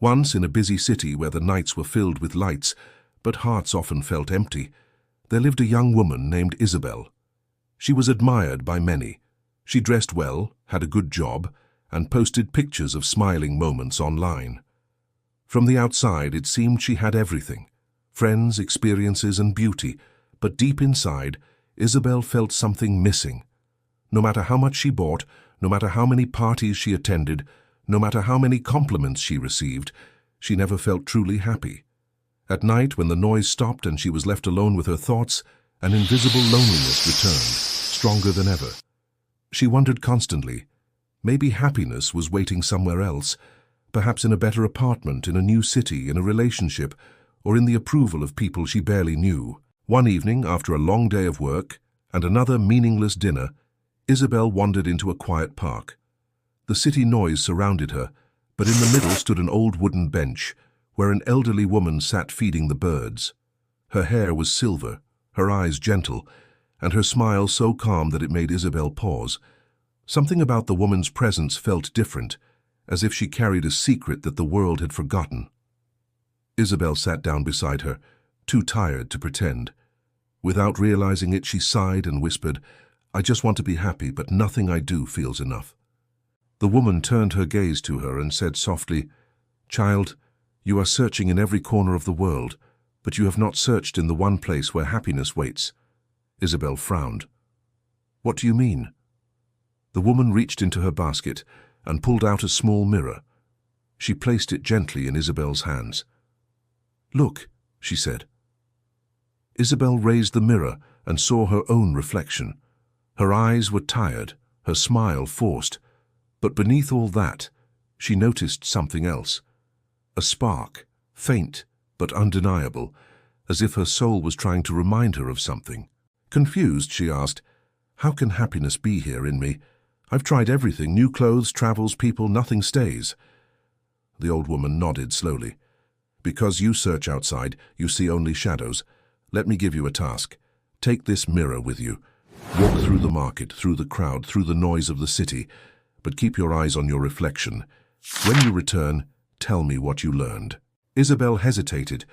Once, in a busy city where the nights were filled with lights, but hearts often felt empty, there lived a young woman named Isabel. She was admired by many. She dressed well, had a good job, and posted pictures of smiling moments online. From the outside, it seemed she had everything: friends, experiences, and beauty. But deep inside, Isabel felt something missing. No matter how much she bought, no matter how many parties she attended, no matter how many compliments she received, she never felt truly happy. At night, when the noise stopped and she was left alone with her thoughts, an invisible loneliness returned, stronger than ever. She wondered constantly, maybe happiness was waiting somewhere else, perhaps in a better apartment, in a new city, in a relationship, or in the approval of people she barely knew. One evening, after a long day of work and another meaningless dinner, Isabel wandered into a quiet park. The city noise surrounded her, but in the middle stood an old wooden bench, where an elderly woman sat feeding the birds. Her hair was silver, her eyes gentle, and her smile so calm that it made Isabel pause. Something about the woman's presence felt different, as if she carried a secret that the world had forgotten. Isabel sat down beside her, too tired to pretend. Without realizing it, she sighed and whispered, "I just want to be happy, but nothing I do feels enough." The woman turned her gaze to her and said softly, "Child, you are searching in every corner of the world, but you have not searched in the one place where happiness waits." Isabel frowned. "What do you mean?" The woman reached into her basket and pulled out a small mirror. She placed it gently in Isabel's hands. "Look," she said. Isabel raised the mirror and saw her own reflection. Her eyes were tired, her smile forced, but beneath all that, she noticed something else. A spark, faint but undeniable, as if her soul was trying to remind her of something. Confused, she asked, "How can happiness be here in me? I've tried everything, new clothes, travels, people, nothing stays." The old woman nodded slowly. "Because you search outside, you see only shadows. Let me give you a task. Take this mirror with you. Walk through the market, through the crowd, through the noise of the city, but keep your eyes on your reflection. When you return, tell me what you learned." Isabel hesitated,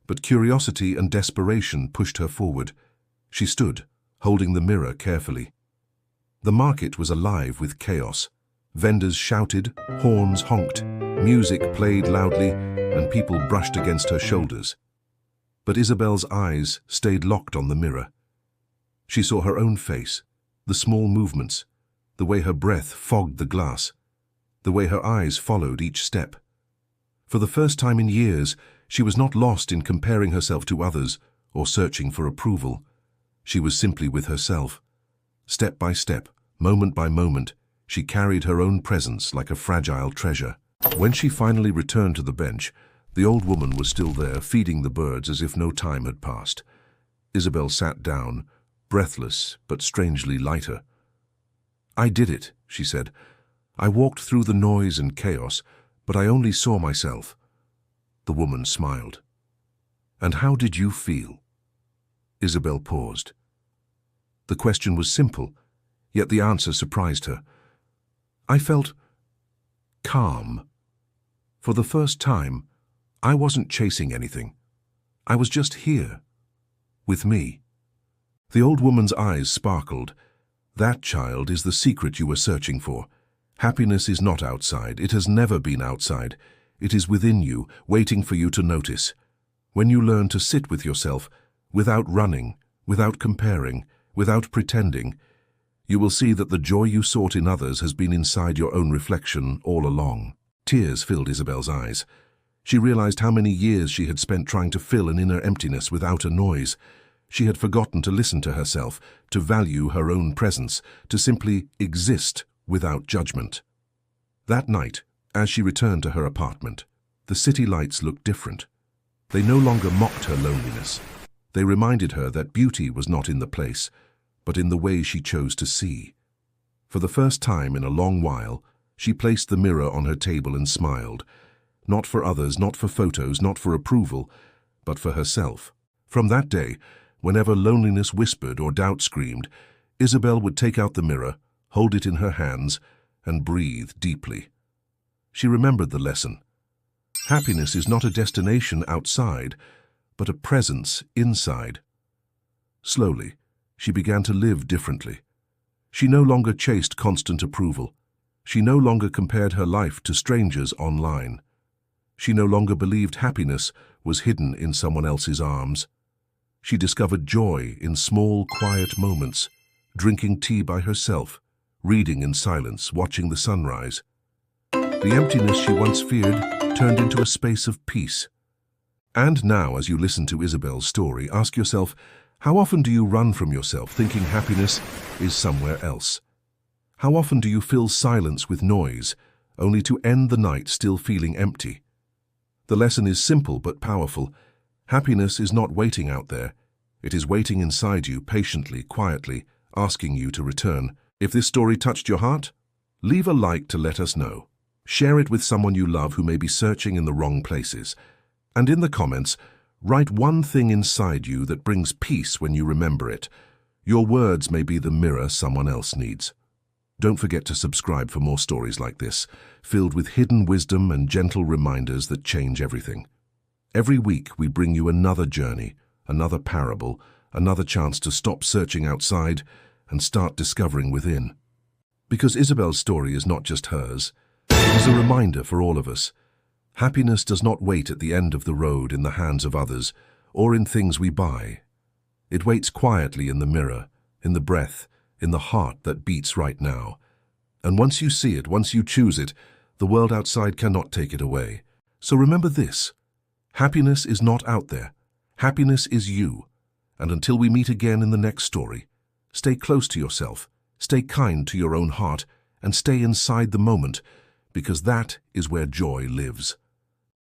but curiosity and desperation pushed her forward. She stood, holding the mirror carefully. The market was alive with chaos. Vendors shouted, horns honked, music played loudly, and people brushed against her shoulders. But Isabel's eyes stayed locked on the mirror. She saw her own face, the small movements, the way her breath fogged the glass, the way her eyes followed each step. For the first time in years, she was not lost in comparing herself to others or searching for approval. She was simply with herself. Step by step, moment by moment, she carried her own presence like a fragile treasure. When she finally returned to the bench, the old woman was still there, feeding the birds as if no time had passed. Isabel sat down, breathless but strangely lighter. "I did it," she said. "I walked through the noise and chaos, but I only saw myself." The woman smiled. "And how did you feel?" Isabel paused. The question was simple, yet the answer surprised her. "I felt calm. For the first time, I wasn't chasing anything. I was just here, with me." The old woman's eyes sparkled. "That, child, is the secret you were searching for. Happiness is not outside. It has never been outside. It is within you, waiting for you to notice. When you learn to sit with yourself, without running, without comparing, without pretending, you will see that the joy you sought in others has been inside your own reflection all along." Tears filled Isabel's eyes. She realized how many years she had spent trying to fill an inner emptiness without a noise. She had forgotten to listen to herself, to value her own presence, to simply exist without judgment. That night, as she returned to her apartment, the city lights looked different. They no longer mocked her loneliness. They reminded her that beauty was not in the place, but in the way she chose to see. For the first time in a long while, she placed the mirror on her table and smiled. Not for others, not for photos, not for approval, but for herself. From that day, whenever loneliness whispered or doubt screamed, Isabel would take out the mirror, hold it in her hands, and breathe deeply. She remembered the lesson. Happiness is not a destination outside, but a presence inside. Slowly, she began to live differently. She no longer chased constant approval. She no longer compared her life to strangers online. She no longer believed happiness was hidden in someone else's arms. She discovered joy in small, quiet moments, drinking tea by herself, reading in silence, watching the sunrise. The emptiness she once feared turned into a space of peace. And now, as you listen to Isabel's story, ask yourself, how often do you run from yourself thinking happiness is somewhere else? How often do you fill silence with noise, only to end the night still feeling empty? The lesson is simple but powerful. Happiness is not waiting out there. It is waiting inside you, patiently, quietly, asking you to return. If this story touched your heart, leave a like to let us know. Share it with someone you love who may be searching in the wrong places. And in the comments, write one thing inside you that brings peace when you remember it. Your words may be the mirror someone else needs. Don't forget to subscribe for more stories like this, filled with hidden wisdom and gentle reminders that change everything. Every week we bring you another journey, another parable, another chance to stop searching outside and start discovering within. Because Isabel's story is not just hers, it is a reminder for all of us. Happiness does not wait at the end of the road in the hands of others or in things we buy. It waits quietly in the mirror, in the breath, in the heart that beats right now. And once you see it, once you choose it, the world outside cannot take it away. So remember this: happiness is not out there. Happiness is you. And until we meet again in the next story, stay close to yourself, stay kind to your own heart, and stay inside the moment, because that is where joy lives.